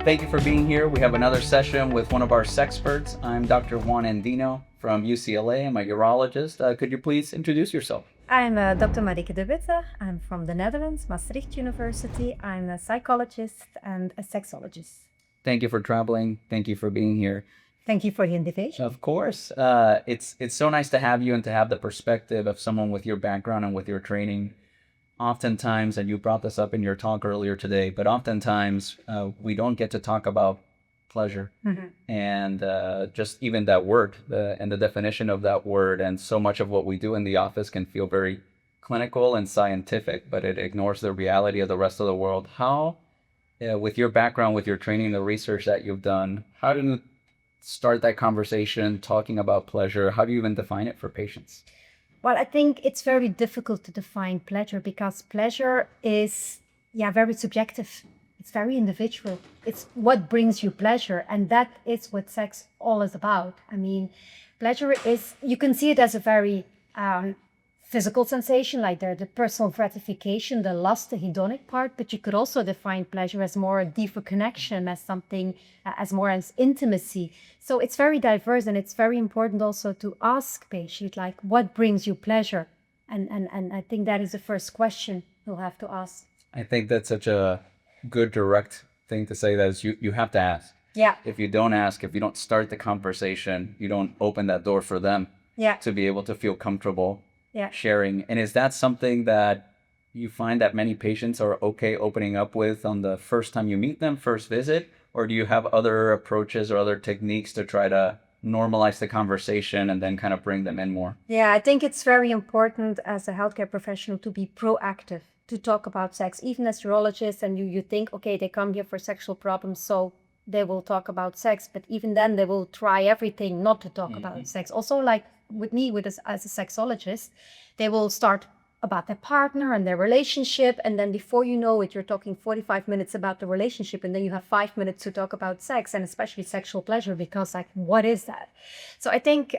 Thank you for being here. We have another session with one of our sexperts. I'm Dr. Juan Andino from UCLA. I'm a urologist. Could you please introduce yourself? I'm Dr. Marieke DeWitte. I'm from the Netherlands, Maastricht University. I'm a psychologist and a sexologist. Thank you for traveling. Thank you for being here. Thank you for the invitation. Of course. It's so nice to have you and to have the perspective of someone with your background and with your training. Oftentimes, and you brought this up in your talk earlier today, but oftentimes we don't get to talk about pleasure and just even that word and the definition of that word. And so much of what we do in the office can feel very clinical and scientific, but it ignores the reality of the rest of the world. How, with your background, with your training, the research that you've done, how do you start that conversation talking about pleasure? How do you even define it for patients? Well, I think it's very difficult to define pleasure because pleasure is, very subjective. It's very individual. It's what brings you pleasure. And that is what sex all is about. I mean, pleasure is, you can see it as a very physical sensation, like the personal gratification, the lust, the hedonic part, but you could also define pleasure as more a deeper connection, as something, as more as intimacy. So it's very diverse, and it's very important also to ask patients, like, what brings you pleasure? And I think that is the first question you'll have to ask. I think that's such a good direct thing to say, that is you have to ask. Yeah. If you don't ask, if you don't start the conversation, you don't open that door for them to be able to feel comfortable sharing. And is that something that you find that many patients are okay opening up with on the first time you meet them, first visit? Or do you have other approaches or other techniques to try to normalize the conversation and then kind of bring them in more? Yeah, I think it's very important as a healthcare professional to be proactive, to talk about sex, even as urologists, and you think, okay, they come here for sexual problems, so they will talk about sex, but even then they will try everything not to talk about sex. Also, like with me, as a sexologist, they will start about their partner and their relationship, and then before you know it, you're talking 45 minutes about the relationship, and then you have 5 minutes to talk about sex, and especially sexual pleasure, because like, what is that? So I think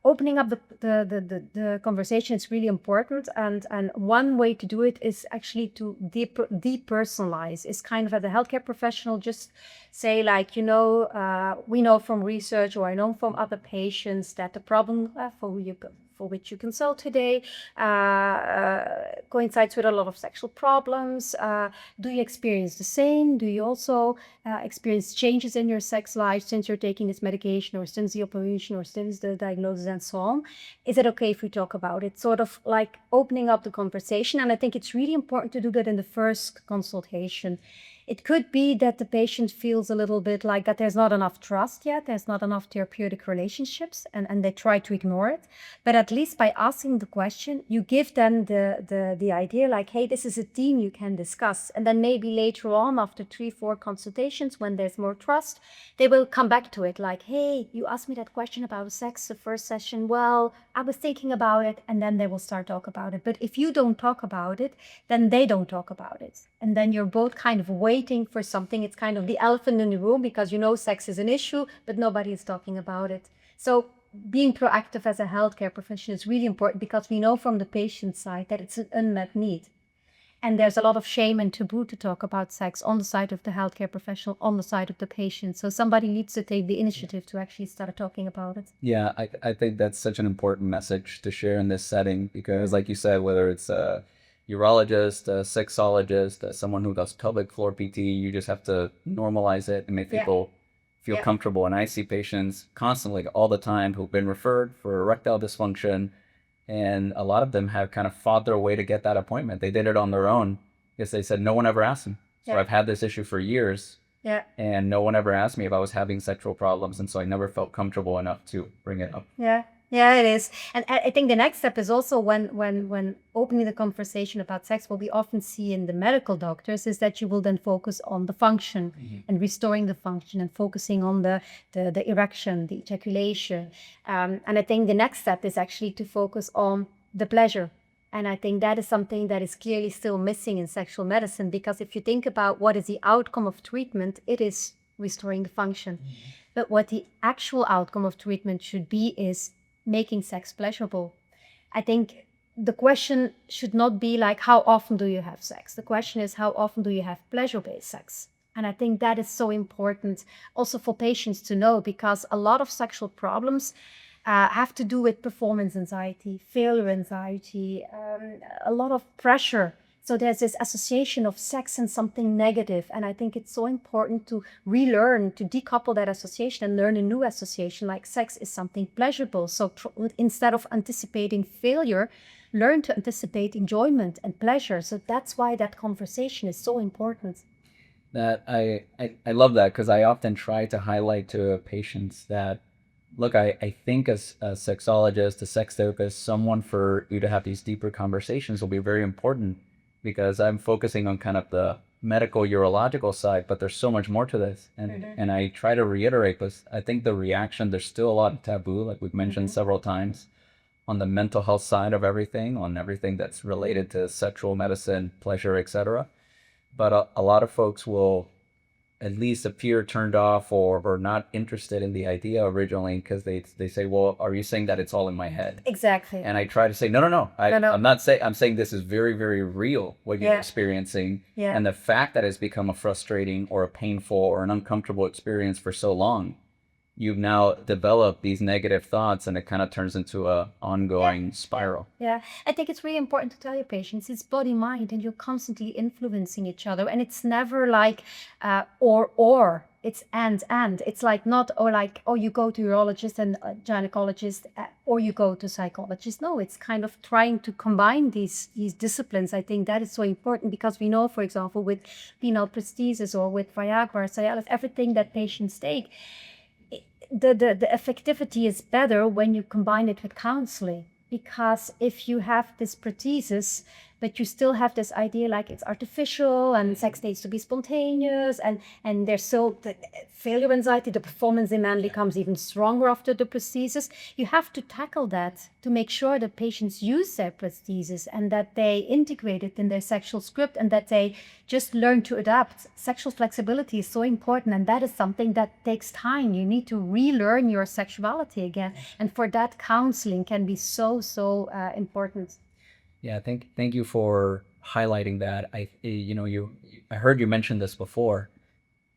opening up the conversation is really important, and one way to do it is actually to depersonalize. Is kind of, as a healthcare professional, just say, like, we know from research, or I know from other patients, that the problem for which you consult today coincides with a lot of sexual problems. Do you experience the same? Do you also experience changes in your sex life since you're taking this medication, or since the operation, or since the diagnosis, and so on? Is it okay if we talk about it? Sort of like opening up the conversation. And I think it's really important to do that in the first consultation. It could be that the patient feels a little bit like that there's not enough trust yet, there's not enough therapeutic relationships, and they try to ignore it. But at least by asking the question, you give them the idea, like, hey, this is a theme you can discuss. And then maybe later on, after 3-4 consultations, when there's more trust, they will come back to it, like, hey, you asked me that question about sex the first session. Well, I was thinking about it, and then they will start talk about it. But if you don't talk about it, then they don't talk about it. And then you're both kind of waiting for something. It's kind of the elephant in the room, because sex is an issue, but nobody is talking about it. So being proactive as a healthcare professional is really important, because we know from the patient side that it's an unmet need. And there's a lot of shame and taboo to talk about sex on the side of the healthcare professional, on the side of the patient. So somebody needs to take the initiative to actually start talking about it. Yeah, I think that's such an important message to share in this setting, because like you said, whether it's a urologist, a sexologist, someone who does pelvic floor PT, you just have to normalize it and make people feel comfortable. And I see patients constantly, all the time, who've been referred for erectile dysfunction, and a lot of them have kind of fought their way to get that appointment. They did it on their own because they said no one ever asked them. So I've had this issue for years, and no one ever asked me if I was having sexual problems, and so I never felt comfortable enough to bring it up. Yeah, it is. And I think the next step is also when opening the conversation about sex, what we often see in the medical doctors is that you will then focus on the function and restoring the function, and focusing on the erection, the ejaculation. And I think the next step is actually to focus on the pleasure. And I think that is something that is clearly still missing in sexual medicine, because if you think about what is the outcome of treatment, it is restoring the function. But what the actual outcome of treatment should be is making sex pleasurable. I think the question should not be like, how often do you have sex? The question is, how often do you have pleasure-based sex? And I think that is so important also for patients to know, because a lot of sexual problems have to do with performance anxiety, failure anxiety, a lot of pressure. So there's this association of sex and something negative. And I think it's so important to relearn, to decouple that association and learn a new association, like sex is something pleasurable. So instead of anticipating failure, learn to anticipate enjoyment and pleasure. So that's why that conversation is so important. That I love that, because I often try to highlight to patients that, look, I think as a sexologist, a sex therapist, someone for you to have these deeper conversations will be very important, because I'm focusing on kind of the medical urological side, but there's so much more to this. And I try to reiterate, because I think the reaction, there's still a lot of taboo, like we've mentioned several times, on the mental health side of everything, on everything that's related to sexual medicine, pleasure, etc. But a lot of folks will at least appear turned off or not interested in the idea originally, because they say, well, are you saying that it's all in my head? Exactly. And I try to say, no, no, no. No. I'm not saying, I'm saying this is very, very real, what you're experiencing. Yeah. And the fact that it's become a frustrating or a painful or an uncomfortable experience for so long, you've now developed these negative thoughts, and it kind of turns into a ongoing spiral. Yeah, I think it's really important to tell your patients it's body mind, and you're constantly influencing each other, and it's never like or. It's and. It's like not or like, oh, you go to urologist and gynecologist, or you go to psychologist. No, it's kind of trying to combine these disciplines. I think that is so important, because we know, for example, with penile prosthesis or with Viagra, Cialis, everything that patients take, the effectivity is better when you combine it with counseling. Because if you have this prosthesis, but you still have this idea like it's artificial and sex needs to be spontaneous, and there's so the failure anxiety, the performance demand becomes even stronger after the prosthesis. You have to tackle that to make sure that patients use their prosthesis and that they integrate it in their sexual script, and that they just learn to adapt. Sexual flexibility is so important, and that is something that takes time. You need to relearn your sexuality again, and for that, counseling can be so important. Yeah, thank you for highlighting that. I heard you mention this before,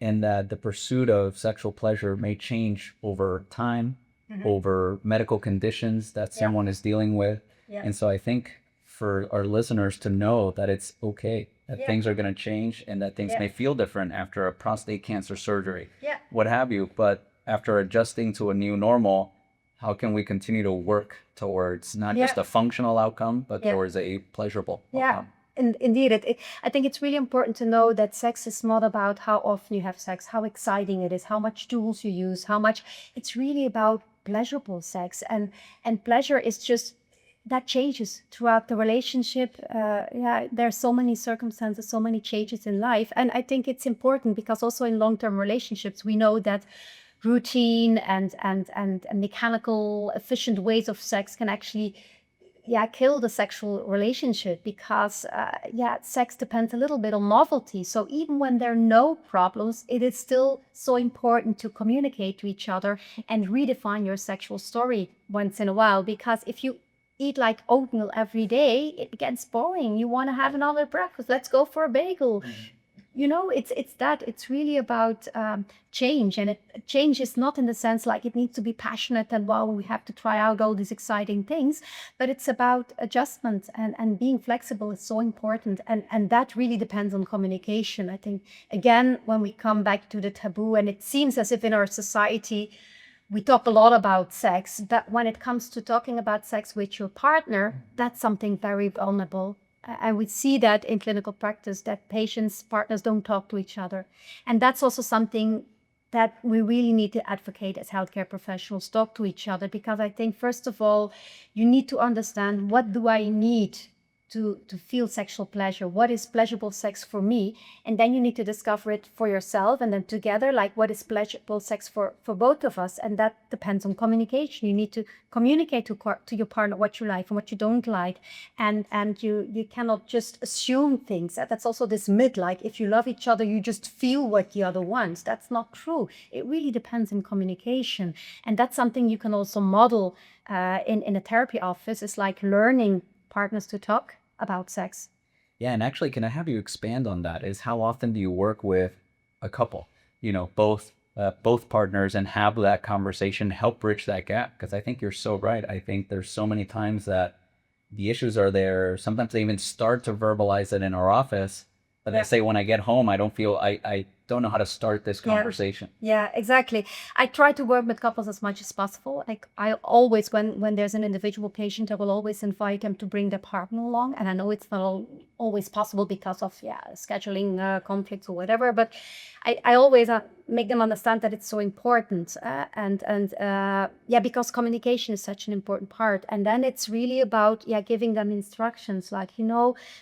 and that the pursuit of sexual pleasure may change over time, over medical conditions that someone is dealing with. And so I think for our listeners to know that it's okay, that things are going to change, and that things may feel different after a prostate cancer surgery, what have you. But after adjusting to a new normal, how can we continue to work towards not just a functional outcome, but towards a pleasurable outcome? And indeed, I think it's really important to know that sex is not about how often you have sex, how exciting it is, how much tools you use, how much. It's really about pleasurable sex, and pleasure is just that changes throughout the relationship. There are so many circumstances, so many changes in life, and I think it's important because also in long-term relationships, we know that routine and mechanical, efficient ways of sex can actually kill the sexual relationship, because sex depends a little bit on novelty. So even when there are no problems, it is still so important to communicate to each other and redefine your sexual story once in a while, because if you eat like oatmeal every day, it gets boring. You want to have another breakfast, let's go for a bagel. It's really about change, and change is not in the sense like it needs to be passionate and wow, we have to try out all these exciting things, but it's about adjustment, and being flexible is so important, and that really depends on communication. I think, again, when we come back to the taboo, and it seems as if in our society we talk a lot about sex, but when it comes to talking about sex with your partner, that's something very vulnerable. And we see that in clinical practice, that patients, partners don't talk to each other. And that's also something that we really need to advocate as healthcare professionals, talk to each other, because I think, first of all, you need to understand, what do I need to feel sexual pleasure? What is pleasurable sex for me? And then you need to discover it for yourself, and then together, like, what is pleasurable sex for both of us? And that depends on communication. You need to communicate to your partner what you like and what you don't like, and you cannot just assume things. That's also this myth, like, if you love each other, you just feel what the other wants. That's not true. It really depends on communication, and that's something you can also model in a therapy office. It's like learning partners to talk about sex. Yeah, and actually, can I have you expand on that? Is how often do you work with a couple, both partners, and have that conversation, help bridge that gap. Because I think you're so right. I think there's so many times that the issues are there. Sometimes they even start to verbalize it in our office, but they say, when I get home, I don't know how to start this conversation. Yeah, exactly. I try to work with couples as much as possible. Like I always, when there's an individual patient, I will always invite them to bring their partner along. And I know it's not always possible because of scheduling conflicts or whatever, but I always make them understand that it's so important. Because communication is such an important part. And then it's really about giving them instructions, like,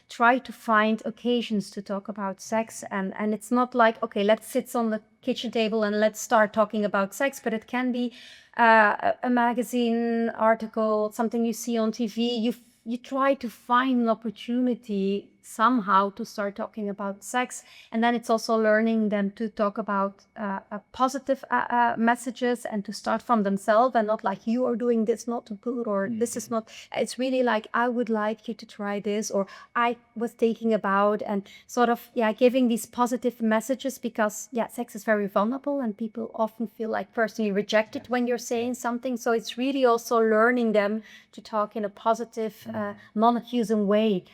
try to find occasions to talk about sex. And it's not like, okay, let's sit on the kitchen table and let's start talking about sex, but it can be a magazine article, something you see on TV. You try to find an opportunity somehow to start talking about sex. And then it's also learning them to talk about positive messages, and to start from themselves, and not like, you are doing this not good, or this is not. It's really like, I would like you to try this, or I was thinking about, and sort of giving these positive messages, because sex is very vulnerable and people often feel like personally rejected when you're saying something. So it's really also learning them to talk in a positive, non-accusing way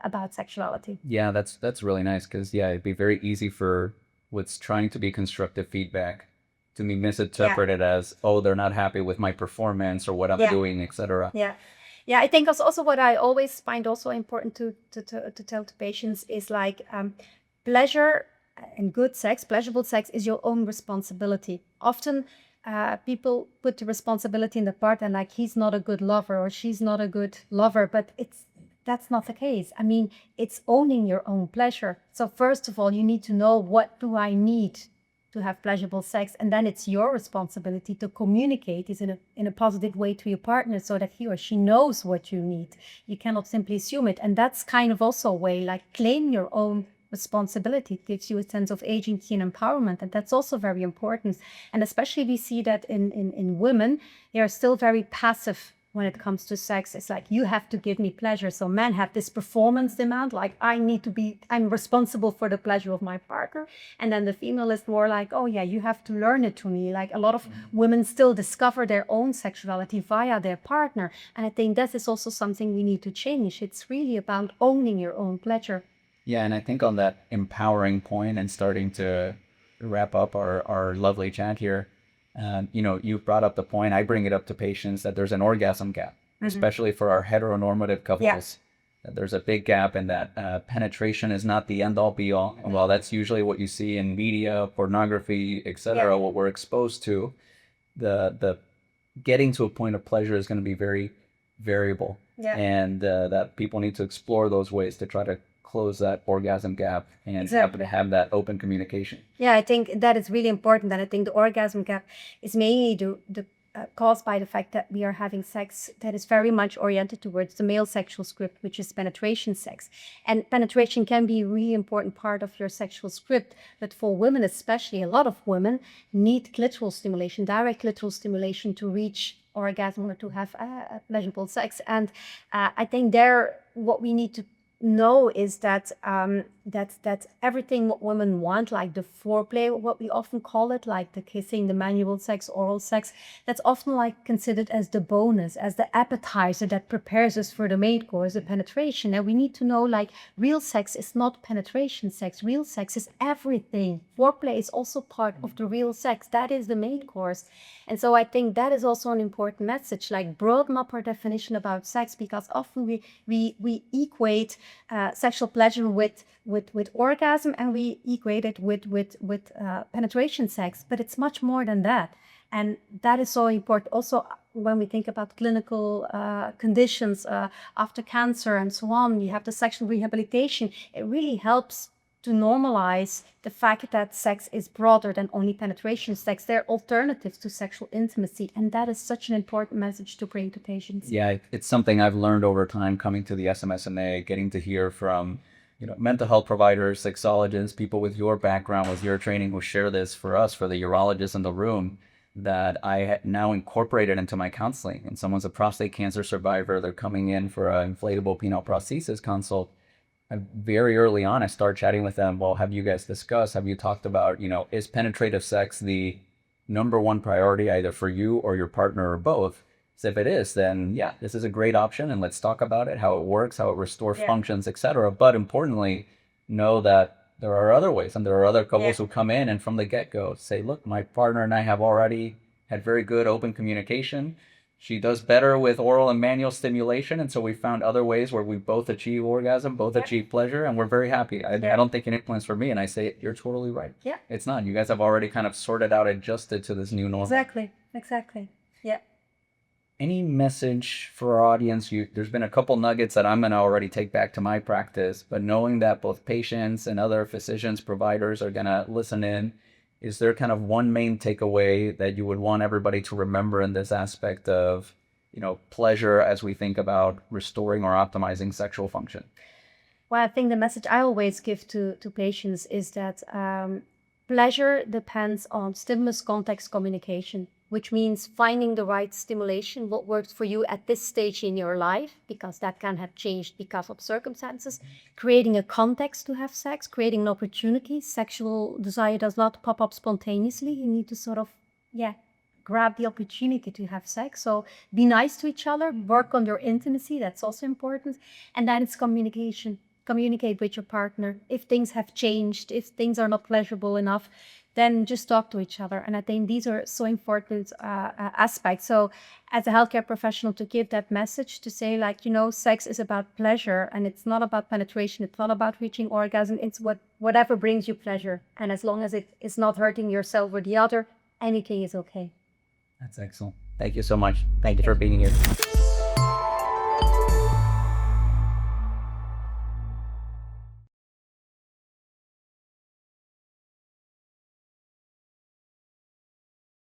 about sexuality. Yeah, that's really nice, because it'd be very easy for what's trying to be constructive feedback to be misinterpreted as, oh, they're not happy with my performance or what I'm doing, etc. Yeah, I think also what I always find also important to tell to patients is like, pleasure and good sex, pleasurable sex, is your own responsibility. Often people put the responsibility in the partner, like, he's not a good lover or she's not a good lover, but that's not the case. I mean, it's owning your own pleasure. So first of all, you need to know, what do I need to have pleasurable sex? And then it's your responsibility to communicate this in a positive way to your partner, so that he or she knows what you need. You cannot simply assume it. And that's kind of also a way, like, claim your own responsibility. It gives you a sense of agency and empowerment, and that's also very important. And especially we see that in women, they are still very passive when it comes to sex. It's like, you have to give me pleasure. So men have this performance demand, like, I'm responsible for the pleasure of my partner. And then the female is more like, oh yeah, you have to learn it to me. Like, a lot of women still discover their own sexuality via their partner. And I think that is also something we need to change. It's really about owning your own pleasure. Yeah, and I think on that empowering point, and starting to wrap up our lovely chat here, you brought up the point, I bring it up to patients, that there's an orgasm gap, especially for our heteronormative couples. That there's a big gap, and that penetration is not the end all be all. And while that's usually what you see in media, pornography, etc., what we're exposed to, the getting to a point of pleasure is going to be very variable. And that people need to explore those ways to try to close that orgasm gap, and have that open communication. Yeah, I think that is really important. And I think the orgasm gap is mainly caused by the fact that we are having sex that is very much oriented towards the male sexual script, which is penetration sex. And penetration can be a really important part of your sexual script, but for women especially, a lot of women need clitoral stimulation, direct clitoral stimulation, to reach orgasm or to have pleasurable sex. And I think what we need to know is that that everything what women want, like the foreplay, what we often call it, like the kissing, the manual sex, oral sex, that's often like considered as the bonus, as the appetizer that prepares us for the main course, the penetration. And we need to know, like, real sex is not penetration sex. Real sex is everything. Foreplay is also part of the real sex. That is the main course. And so I think that is also an important message, like, broaden up our definition about sex, because often we equate sexual pleasure with orgasm, and we equate it with penetration sex, but it's much more than that. And that is so important. Also, when we think about clinical conditions after cancer and so on, you have the sexual rehabilitation. It really helps to normalize the fact that sex is broader than only penetration sex. There are alternatives to sexual intimacy, and that is such an important message to bring to patients. Yeah, it's something I've learned over time coming to the SMSNA, getting to hear from mental health providers, sexologists, people with your background, with your training, who share this for us, for the urologists in the room, that I now incorporated into my counseling. And someone's a prostate cancer survivor, they're coming in for an inflatable penile prosthesis consult. very early on, I start chatting with them. Well, have you guys discussed? Have you talked about, is penetrative sex the number one priority either for you or your partner or both? So if it is, then yeah, this is a great option, and let's talk about it, how it works, how it restores Yeah. functions, etc. But importantly, know that there are other ways, and there are other couples Yeah. who come in and from the get-go say, look, my partner and I have already had very good open communication. She does better with oral and manual stimulation, and so we found other ways where we both achieve orgasm, both Yeah. achieve pleasure, and we're very happy. I don't think an implant for me, and I say you're totally right. Yeah. It's not. You guys have already kind of sorted out, adjusted to this new normal. Exactly. Yeah. Any message for our audience? There's been a couple nuggets that I'm gonna already take back to my practice, but knowing that both patients and other physicians, providers are gonna listen in, is there kind of one main takeaway that you would want everybody to remember in this aspect of, pleasure as we think about restoring or optimizing sexual function? Well, I think the message I always give to patients is that pleasure depends on stimulus context communication, which means finding the right stimulation, what works for you at this stage in your life, because that can have changed because of circumstances, creating a context to have sex, creating an opportunity. Sexual desire does not pop up spontaneously. You need to sort of, grab the opportunity to have sex. So be nice to each other, work on your intimacy. That's also important. And then it's communication. Communicate with your partner. If things have changed, if things are not pleasurable enough, then just talk to each other. And I think these are so important aspects. So as a healthcare professional, to give that message, to say sex is about pleasure, and it's not about penetration. It's not about reaching orgasm. It's whatever brings you pleasure. And as long as it is not hurting yourself or the other, anything is okay. That's excellent. Thank you so much. Thank you for being here.